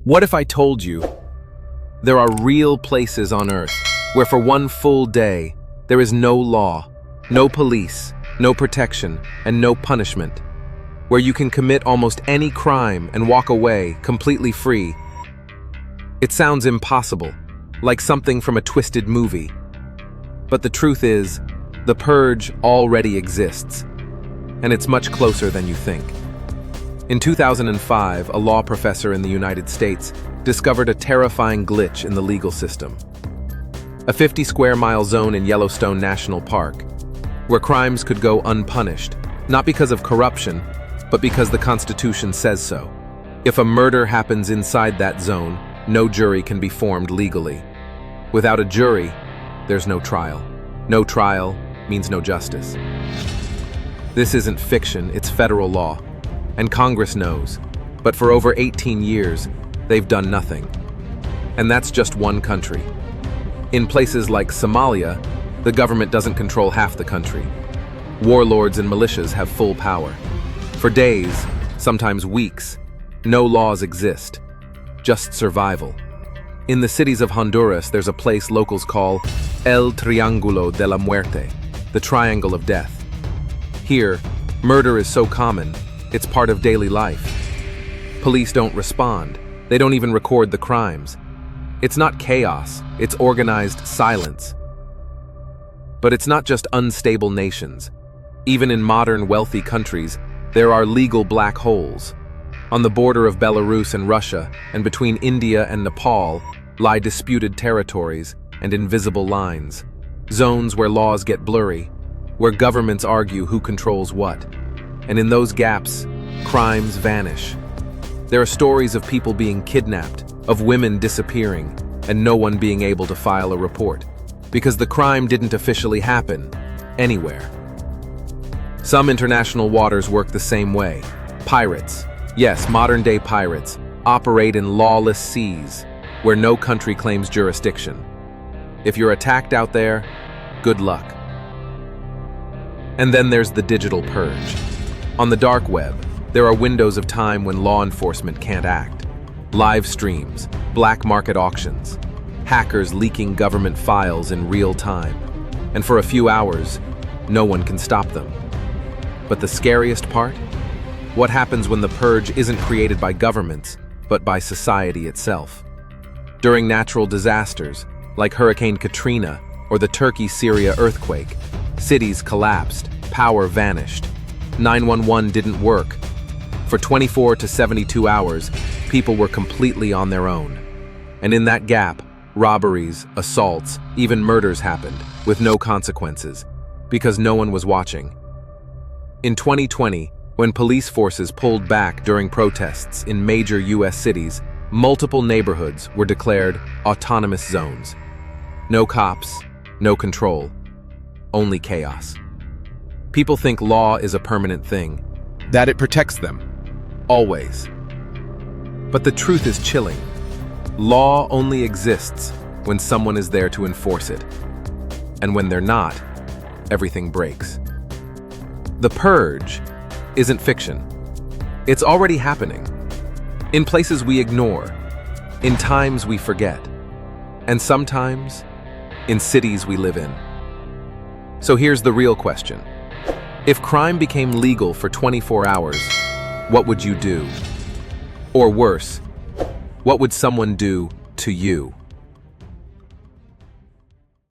What if I told you there are real places on Earth where for one full day there is no law, no police, no protection, and no punishment, where you can commit almost any crime and walk away completely free? It sounds impossible, like something from a twisted movie. But the truth is, the Purge already exists, and it's much closer than you think. In 2005, a law professor in the United States discovered a terrifying glitch in the legal system. A 50-square-mile zone in Yellowstone National Park, where crimes could go unpunished, not because of corruption, but because the Constitution says so. If a murder happens inside that zone, no jury can be formed legally. Without a jury, there's no trial. No trial means no justice. This isn't fiction, it's federal law. And Congress knows. But for over 18 years, they've done nothing. And that's just one country. In places like Somalia, the government doesn't control half the country. Warlords and militias have full power. For days, sometimes weeks, no laws exist, just survival. In the cities of Honduras, there's a place locals call El Triángulo de la Muerte, the Triangle of Death. Here, murder is so common, it's part of daily life. Police don't respond. They don't even record the crimes. It's not chaos, it's organized silence. But it's not just unstable nations. Even in modern wealthy countries, there are legal black holes. On the border of Belarus and Russia, and between India and Nepal, lie disputed territories and invisible lines. Zones where laws get blurry, where governments argue who controls what. And in those gaps, crimes vanish. There are stories of people being kidnapped, of women disappearing, and no one being able to file a report, because the crime didn't officially happen anywhere. Some international waters work the same way. Pirates, yes, modern-day pirates, operate in lawless seas, where no country claims jurisdiction. If you're attacked out there, good luck. And then there's the digital purge. On the dark web, there are windows of time when law enforcement can't act. Live streams, black market auctions, hackers leaking government files in real time. And for a few hours, no one can stop them. But the scariest part? What happens when the purge isn't created by governments, but by society itself? During natural disasters, like Hurricane Katrina or the Turkey-Syria earthquake, cities collapsed, power vanished. 911 didn't work. For 24 to 72 hours, people were completely on their own. And in that gap, robberies, assaults, even murders happened, with no consequences, because no one was watching. In 2020, when police forces pulled back during protests in major US cities, multiple neighborhoods were declared autonomous zones. No cops, no control, only chaos. People think law is a permanent thing, that it protects them, always. But the truth is chilling. Law only exists when someone is there to enforce it. And when they're not, everything breaks. The Purge isn't fiction. It's already happening. In places we ignore, in times we forget, and sometimes in cities we live in. So here's the real question. If crime became legal for 24 hours, what would you do? Or worse, what would someone do to you?